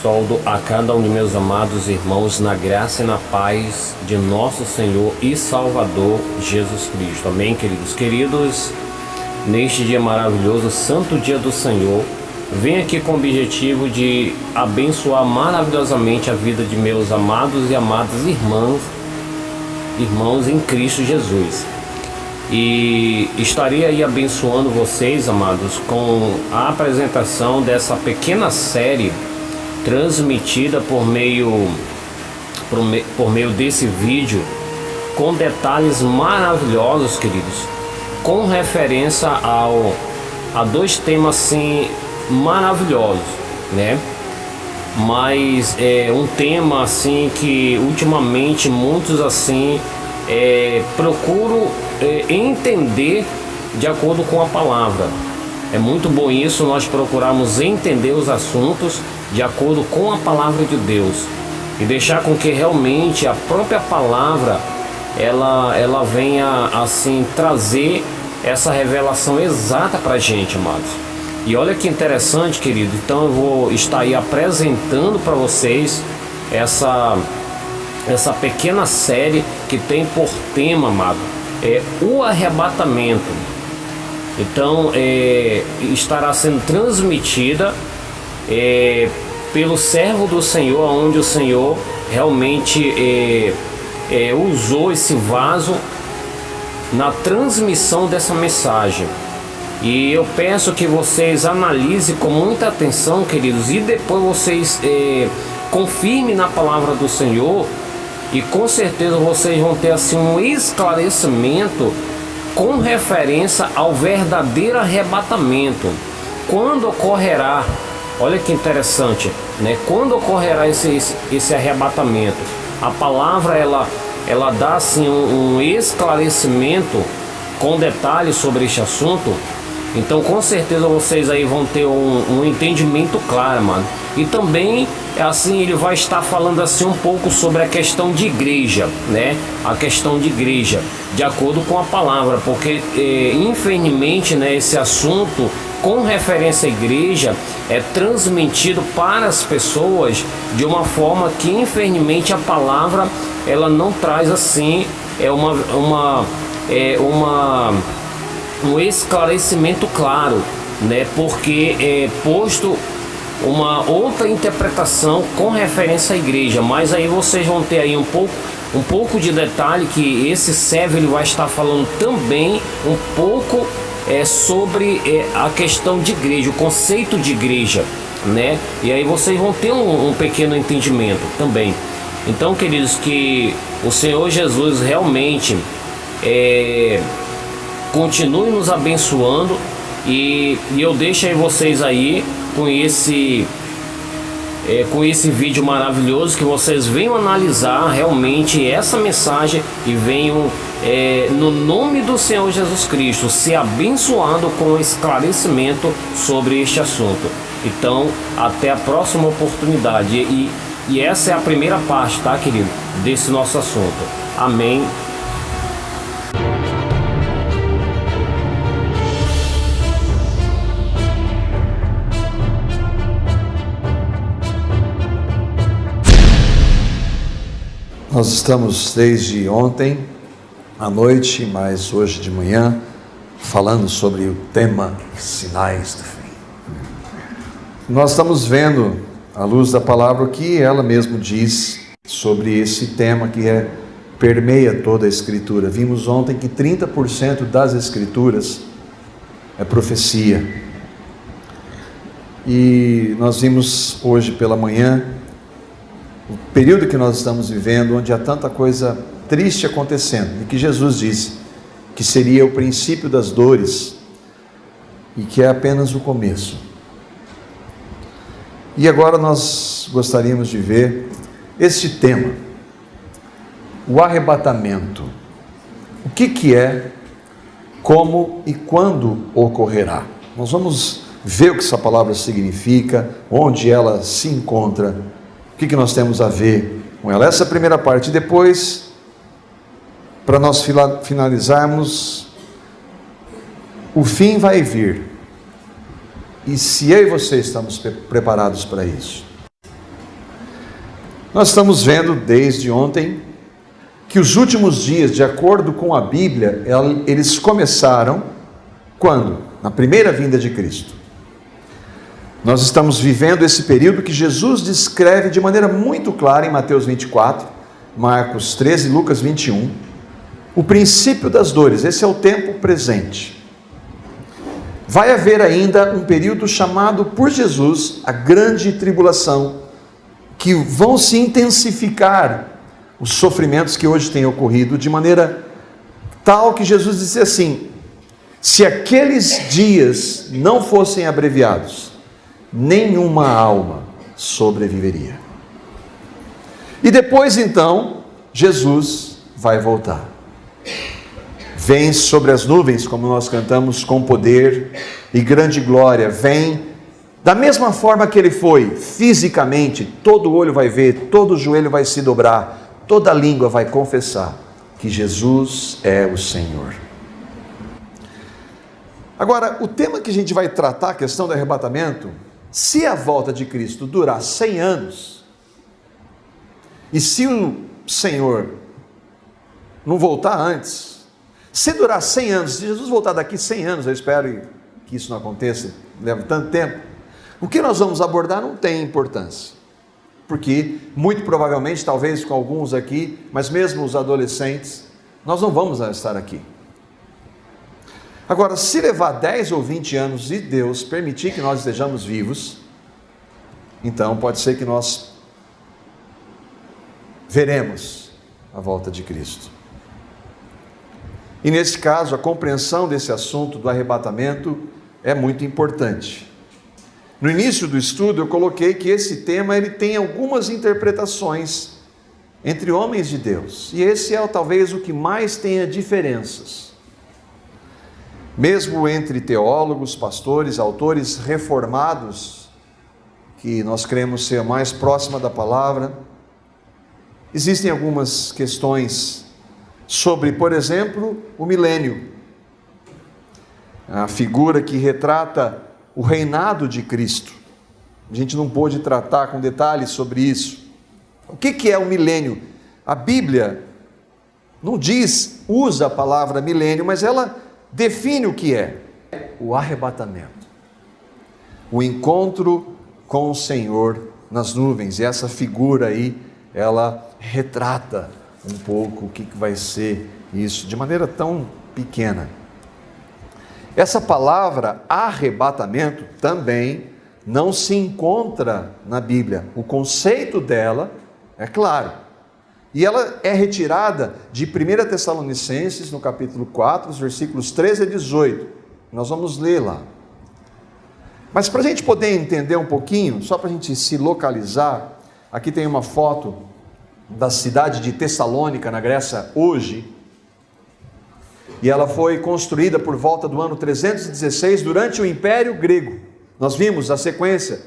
Saudo a cada um de meus amados irmãos na graça e na paz de nosso Senhor e Salvador Jesus Cristo. Amém, queridos? Queridos, neste dia maravilhoso, santo dia do Senhor, venho aqui com o objetivo de abençoar maravilhosamente a vida de meus amados e amadas irmãos em Cristo Jesus. E estarei aí abençoando vocês, amados, com a apresentação dessa pequena série transmitida por meio desse vídeo, com detalhes maravilhosos, queridos, com referência a dois temas assim maravilhosos, né? Mas é um tema assim que ultimamente muitos assim procuram entender de acordo com a palavra. É muito bom isso, nós procurarmos entender os assuntos de acordo com a palavra de Deus e deixar com que realmente a própria palavra ela venha assim trazer essa revelação exata para a gente, amados. E olha que interessante, querido. Então eu vou estar aí apresentando para vocês essa pequena série que tem por tema, amado, o arrebatamento. Então estará sendo transmitida pelo servo do Senhor, onde o Senhor realmente usou esse vaso na transmissão dessa mensagem. E eu peço que vocês analisem com muita atenção, queridos, e depois vocês confirmem na palavra do Senhor, e com certeza vocês vão ter assim um esclarecimento com referência ao verdadeiro arrebatamento. Quando ocorrerá? Olha que interessante, né? Quando ocorrerá esse arrebatamento? A palavra ela dá assim um esclarecimento com detalhes sobre este assunto. Então com certeza vocês aí vão ter um entendimento claro, mano. E também assim ele vai estar falando assim um pouco sobre a questão de igreja, né? A questão de igreja, de acordo com a palavra, porque infelizmente, né, esse assunto com referência à igreja é transmitido para as pessoas de uma forma que infelizmente a palavra ela não traz assim um esclarecimento claro, né? Porque é posto uma outra interpretação com referência à igreja. Mas aí vocês vão ter aí um pouco de detalhe que esse servo ele vai estar falando também um pouco sobre a questão de igreja, o conceito de igreja, né? E aí vocês vão ter um pequeno entendimento também. Então, queridos, que o Senhor Jesus realmente continue nos abençoando, e eu deixo aí vocês aí com esse vídeo maravilhoso, que vocês venham analisar realmente essa mensagem e venham no nome do Senhor Jesus Cristo ser abençoado com esclarecimento sobre este assunto. Então até a próxima oportunidade, e essa é a primeira parte, tá, querido, desse nosso assunto. Amém. Nós estamos desde ontem à noite, mas hoje de manhã, falando sobre o tema Sinais do Fim. Nós estamos vendo, à luz da palavra, o que ela mesma diz sobre esse tema que permeia toda a Escritura. Vimos ontem que 30% das Escrituras é profecia. E nós vimos hoje pela manhã o período que nós estamos vivendo, onde há tanta coisa triste acontecendo, e que Jesus disse que seria o princípio das dores e que é apenas o começo. E agora nós gostaríamos de ver este tema, o arrebatamento. O que é, como e quando ocorrerá? Nós vamos ver o que essa palavra significa, onde ela se encontra, o que nós temos a ver com ela. Essa é a primeira parte. Depois, para nós finalizarmos, o fim vai vir. E se eu e você estamos preparados para isso? Nós estamos vendo desde ontem que os últimos dias, de acordo com a Bíblia, eles começaram quando? Na primeira vinda de Cristo. Nós estamos vivendo esse período que Jesus descreve de maneira muito clara em Mateus 24, Marcos 13 e Lucas 21, o princípio das dores. Esse é o tempo presente. Vai haver ainda um período chamado por Jesus a grande tribulação, que vão se intensificar os sofrimentos que hoje têm ocorrido, de maneira tal que Jesus disse assim: se aqueles dias não fossem abreviados, nenhuma alma sobreviveria. E depois então, Jesus vai voltar. Vem sobre as nuvens, como nós cantamos, com poder e grande glória. Vem da mesma forma que ele foi, fisicamente, todo olho vai ver, todo joelho vai se dobrar, toda língua vai confessar que Jesus é o Senhor. Agora, o tema que a gente vai tratar, a questão do arrebatamento, se a volta de Cristo durar 100 anos, e se o Senhor não voltar antes, se durar 100 anos, se Jesus voltar daqui 100 anos, eu espero que isso não aconteça, leva tanto tempo, o que nós vamos abordar não tem importância, porque muito provavelmente, talvez com alguns aqui, mas mesmo os adolescentes, nós não vamos estar aqui. Agora, se levar 10 ou 20 anos e Deus permitir que nós estejamos vivos, então pode ser que nós veremos a volta de Cristo. E nesse caso, a compreensão desse assunto do arrebatamento é muito importante. No início do estudo eu coloquei que esse tema ele tem algumas interpretações entre homens de Deus, e esse é talvez o que mais tenha diferenças. Mesmo entre teólogos, pastores, autores reformados, que nós cremos ser mais próxima da palavra, existem algumas questões sobre, por exemplo, o milênio, a figura que retrata o reinado de Cristo. A gente não pôde tratar com detalhes sobre isso. O que é o milênio? A Bíblia não usa a palavra milênio, mas ela define o que é o arrebatamento, o encontro com o Senhor nas nuvens. E essa figura aí, ela retrata um pouco o que vai ser isso, de maneira tão pequena. Essa palavra arrebatamento também não se encontra na Bíblia. O conceito dela é claro. E ela é retirada de 1 Tessalonicenses, no capítulo 4, os versículos 13 a 18. Nós vamos ler lá. Mas para a gente poder entender um pouquinho, só para a gente se localizar, aqui tem uma foto da cidade de Tessalônica, na Grécia, hoje. E ela foi construída por volta do ano 316, durante o Império Grego. Nós vimos a sequência,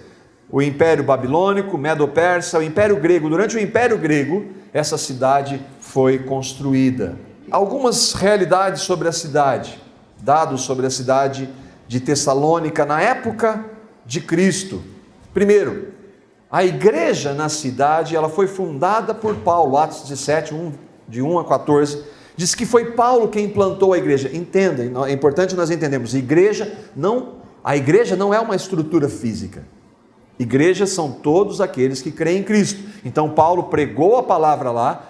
o Império Babilônico, Medo-Persa, o Império Grego. Durante o Império Grego, essa cidade foi construída. Algumas realidades sobre a cidade, dados sobre a cidade de Tessalônica na época de Cristo. Primeiro, a igreja na cidade, ela foi fundada por Paulo, Atos 17, de 1 a 14, diz que foi Paulo quem plantou a igreja. Entenda, é importante nós entendermos, a igreja não é uma estrutura física. Igrejas são todos aqueles que creem em Cristo. Então Paulo pregou a palavra lá,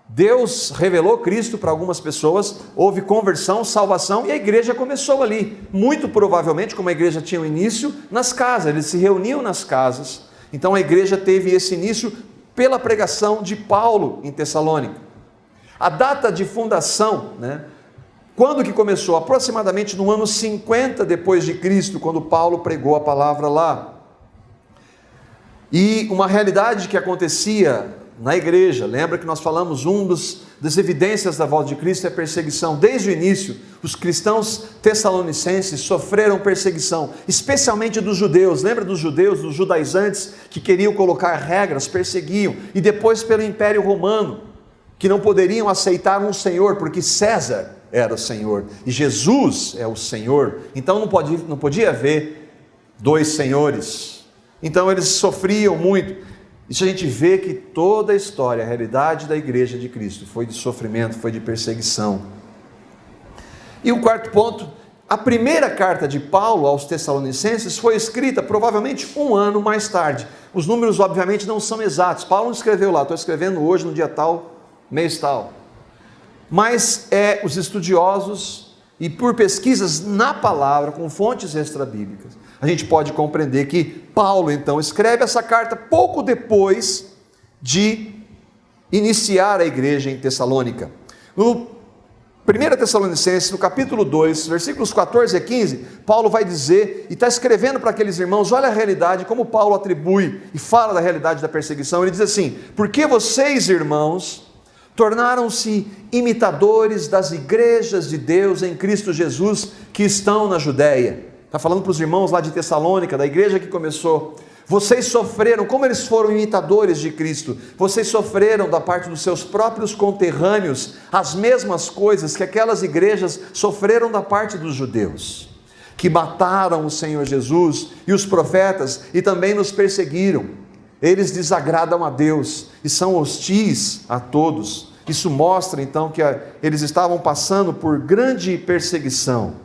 Deus revelou Cristo para algumas pessoas, houve conversão, salvação, e a igreja começou ali. Muito provavelmente, como a igreja tinha um início, nas casas, eles se reuniam nas casas. Então a igreja teve esse início pela pregação de Paulo em Tessalônica. A data de fundação, quando que começou? Aproximadamente no ano 50 depois de Cristo, quando Paulo pregou a palavra lá. E uma realidade que acontecia na igreja, lembra que nós falamos, das evidências da volta de Cristo é a perseguição. Desde o início, os cristãos tessalonicenses sofreram perseguição, especialmente dos judeus. Lembra dos judeus, dos judaizantes, que queriam colocar regras, perseguiam. E depois pelo Império Romano, que não poderiam aceitar um Senhor, porque César era o Senhor, e Jesus é o Senhor. Então não podia haver dois senhores. Então eles sofriam muito. Isso a gente vê que toda a história, a realidade da igreja de Cristo foi de sofrimento, foi de perseguição. E o quarto ponto, a primeira carta de Paulo aos Tessalonicenses foi escrita provavelmente um ano mais tarde. Os números obviamente não são exatos. Paulo não escreveu lá, estou escrevendo hoje no dia tal, mês tal. Mas os estudiosos e por pesquisas na palavra, com fontes extrabíblicas, a gente pode compreender que Paulo então escreve essa carta pouco depois de iniciar a igreja em Tessalônica. No 1 Tessalonicenses, no capítulo 2, versículos 14 a 15, Paulo vai dizer, e está escrevendo para aqueles irmãos, olha a realidade, como Paulo atribui e fala da realidade da perseguição. Ele diz assim: porque vocês, irmãos, tornaram-se imitadores das igrejas de Deus em Cristo Jesus que estão na Judéia. Está falando para os irmãos lá de Tessalônica, da igreja que começou. Vocês sofreram, como eles foram imitadores de Cristo, vocês sofreram da parte dos seus próprios conterrâneos as mesmas coisas que aquelas igrejas sofreram da parte dos judeus, que mataram o Senhor Jesus e os profetas e também nos perseguiram. Eles desagradam a Deus e são hostis a todos. Isso mostra então que eles estavam passando por grande perseguição.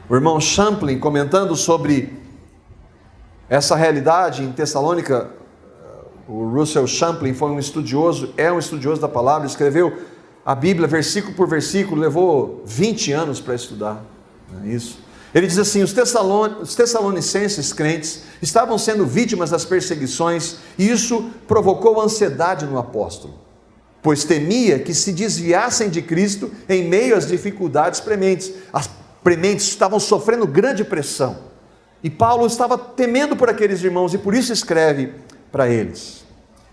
O irmão Champlin, comentando sobre essa realidade em Tessalônica, o Russell Champlin foi um estudioso, é um estudioso da palavra, escreveu a Bíblia versículo por versículo, levou 20 anos para estudar, não é isso? Ele diz assim: os tessalonicenses crentes estavam sendo vítimas das perseguições e isso provocou ansiedade no apóstolo, pois temia que se desviassem de Cristo em meio às dificuldades prementes. As prementes estavam sofrendo grande pressão. E Paulo estava temendo por aqueles irmãos e por isso escreve para eles.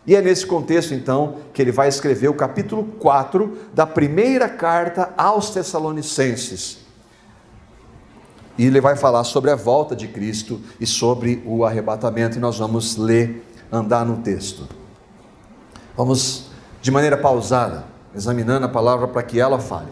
E é nesse contexto então que ele vai escrever o capítulo 4 da primeira carta aos Tessalonicenses. E ele vai falar sobre a volta de Cristo e sobre o arrebatamento. E nós vamos ler, andar no texto. Vamos de maneira pausada, examinando a palavra para que ela fale.